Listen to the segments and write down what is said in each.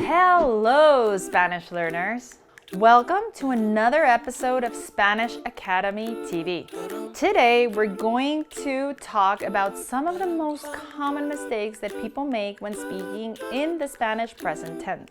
Hello, Spanish learners! Welcome to another episode of Spanish Academy TV. Today, we're going to talk about some of the most common mistakes that people make when speaking in the Spanish present tense.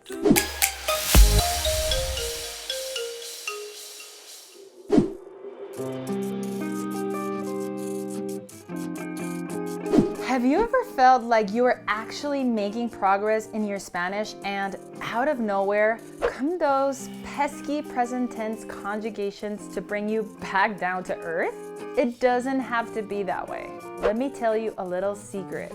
Have you ever felt like you were actually making progress in your Spanish and out of nowhere come those pesky present tense conjugations to bring you back down to earth? It doesn't have to be that way. Let me tell you a little secret.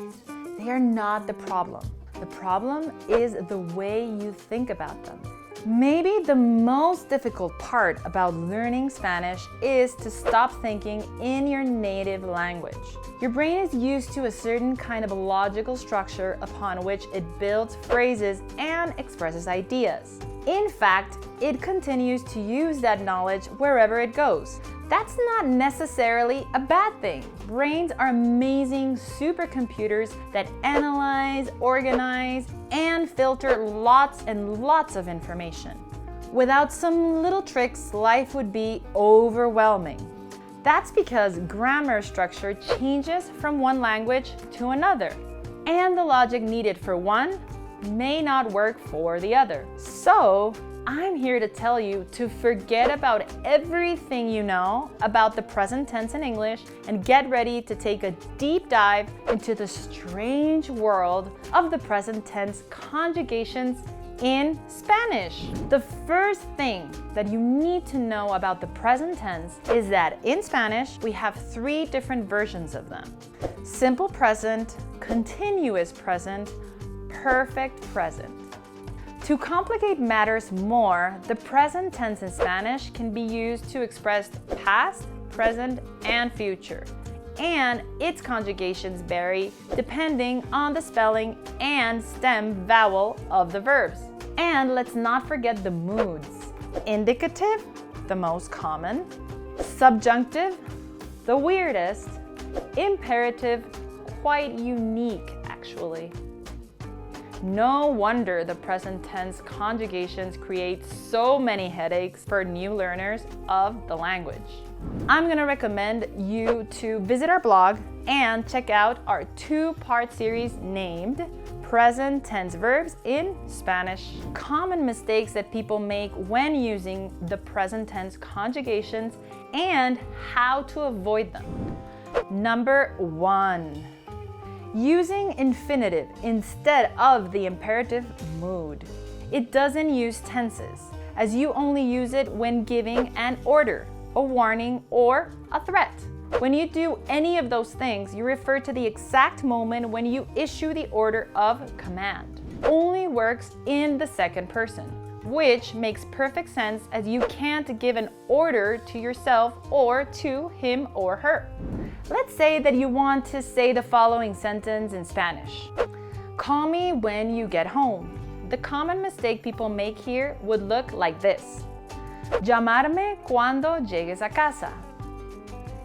They are not the problem. The problem is the way you think about them. Maybe the most difficult part about learning Spanish is to stop thinking in your native language. Your brain is used to a certain kind of logical structure upon which it builds phrases and expresses ideas. In fact, it continues to use that knowledge wherever it goes. That's not necessarily a bad thing. Brains are amazing supercomputers that analyze, organize, and filter lots and lots of information. Without some little tricks, life would be overwhelming. That's because grammar structure changes from one language to another, and the logic needed for one may not work for the other. So, I'm here to tell you to forget about everything you know about the present tense in English and get ready to take a deep dive into the strange world of the present tense conjugations in Spanish. The first thing that you need to know about the present tense is that in Spanish, we have three different versions of them: simple present, continuous present, perfect present. To complicate matters more, the present tense in Spanish can be used to express past, present, and future, and its conjugations vary depending on the spelling and stem vowel of the verbs. And let's not forget the moods. Indicative, the most common. Subjunctive, the weirdest. Imperative, quite unique actually. No wonder the present tense conjugations create so many headaches for new learners of the language. I'm going to recommend you to visit our blog and check out our two-part series named Present Tense Verbs in Spanish. Common mistakes that people make when using the present tense conjugations and how to avoid them. Number 1. Using infinitive instead of the imperative mood. It doesn't use tenses, as you only use it when giving an order, a warning, or a threat. When you do any of those things, you refer to the exact moment when you issue the order of command. Only works in the second person, which makes perfect sense as you can't give an order to yourself or to him or her. Let's say that you want to say the following sentence in Spanish. Call me when you get home. The common mistake people make here would look like this. Llamarme cuando llegues a casa.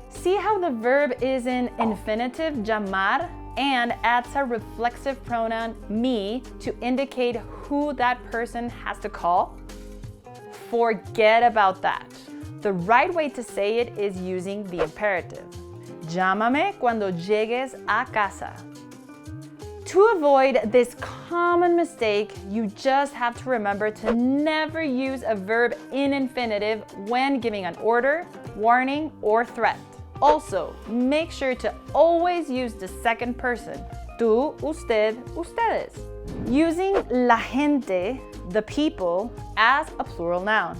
See how the verb is in infinitive llamar and adds a reflexive pronoun me to indicate who that person has to call? Forget about that. The right way to say it is using the imperative. Llámame cuando llegues a casa. To avoid this common mistake, you just have to remember to never use a verb in infinitive when giving an order, warning, or threat. Also, make sure to always use the second person, tú, usted, ustedes, using la gente, the people, as a plural noun.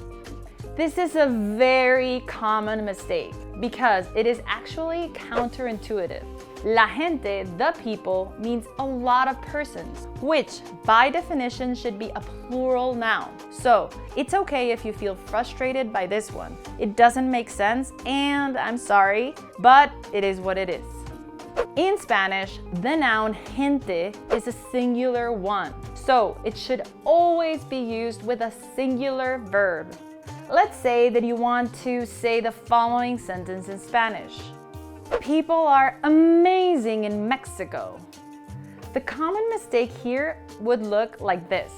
This is a very common mistake because it is actually counterintuitive. La gente, the people, means a lot of persons, which by definition should be a plural noun. So it's okay if you feel frustrated by this one. It doesn't make sense, and I'm sorry, but it is what it is. In Spanish, the noun gente is a singular one, so it should always be used with a singular verb. Let's say that you want to say the following sentence in Spanish. People are amazing in Mexico. The common mistake here would look like this.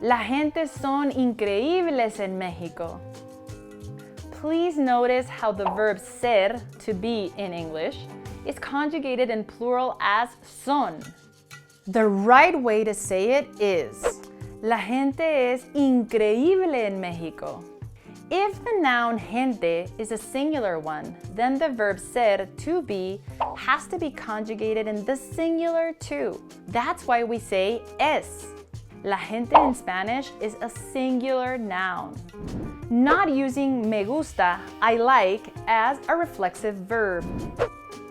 La gente son increíbles en México. Please notice how the verb ser, to be in English, is conjugated in plural as son. The right way to say it is, la gente es increíble en México. If the noun gente is a singular one, then the verb ser, to be, has to be conjugated in the singular too. That's why we say es. La gente in Spanish is a singular noun. Not using me gusta, I like, as a reflexive verb.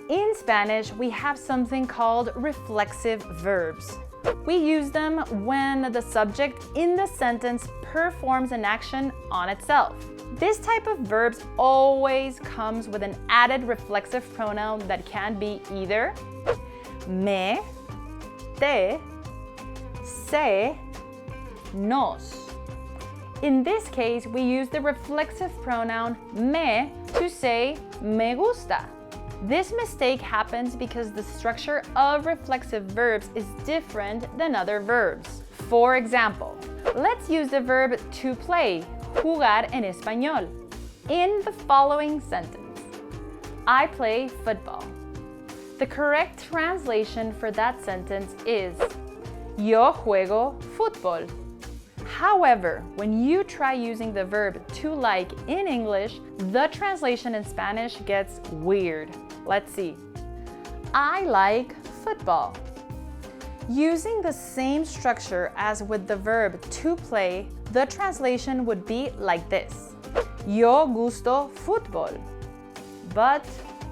In Spanish, we have something called reflexive verbs. We use them when the subject in the sentence performs an action on itself. This type of verbs always comes with an added reflexive pronoun that can be either me, te, se, nos. In this case, we use the reflexive pronoun me to say me gusta. This mistake happens because the structure of reflexive verbs is different than other verbs. For example, let's use the verb to play, jugar en español, in the following sentence. I play football. The correct translation for that sentence is yo juego fútbol. However, when you try using the verb to like in English, the translation in Spanish gets weird. Let's see. I like football. Using the same structure as with the verb to play, the translation would be like this. Yo gusto fútbol. But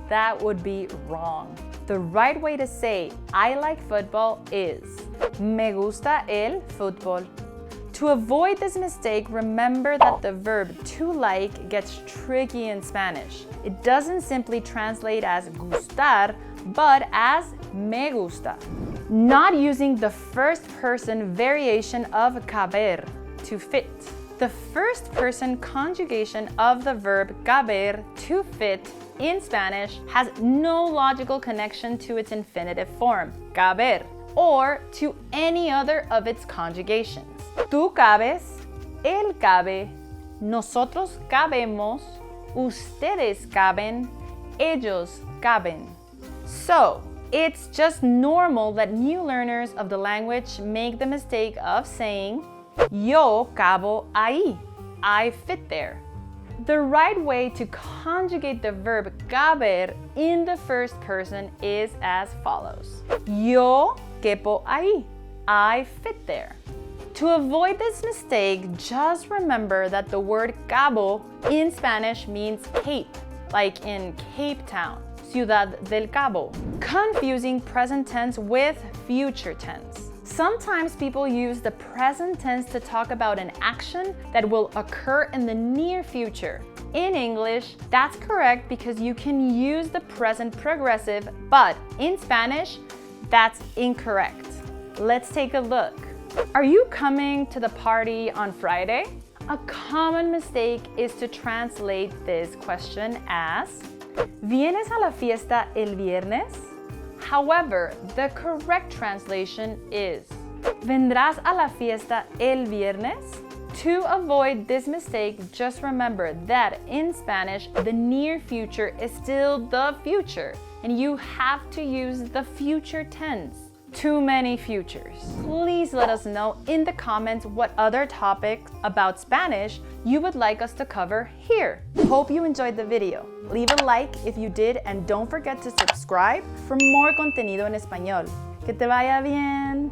that would be wrong. The right way to say I like football is me gusta el fútbol. To avoid this mistake, remember that the verb to like gets tricky in Spanish. It doesn't simply translate as gustar, but as me gusta. Not using the first person variation of caber, to fit. The first person conjugation of the verb caber, to fit, in Spanish has no logical connection to its infinitive form, caber, or to any other of its conjugations. Tú cabes, él cabe, nosotros cabemos, ustedes caben, ellos caben. So, it's just normal that new learners of the language make the mistake of saying, yo cabo ahí, I fit there. The right way to conjugate the verb caber in the first person is as follows. Yo quepo ahí, I fit there. To avoid this mistake, just remember that the word cabo in Spanish means cape, like in Cape Town, Ciudad del Cabo, confusing present tense with future tense. Sometimes people use the present tense to talk about an action that will occur in the near future. In English, that's correct because you can use the present progressive, but in Spanish, that's incorrect. Let's take a look. Are you coming to the party on Friday? A common mistake is to translate this question as ¿Vienes a la fiesta el viernes? However, the correct translation is ¿Vendrás a la fiesta el viernes? To avoid this mistake, just remember that in Spanish, the near future is still the future, and you have to use the future tense. Too many futures. Please let us know in the comments what other topics about Spanish you would like us to cover here. Hope you enjoyed the video. Leave a like if you did and don't forget to subscribe for more contenido en español. Que te vaya bien.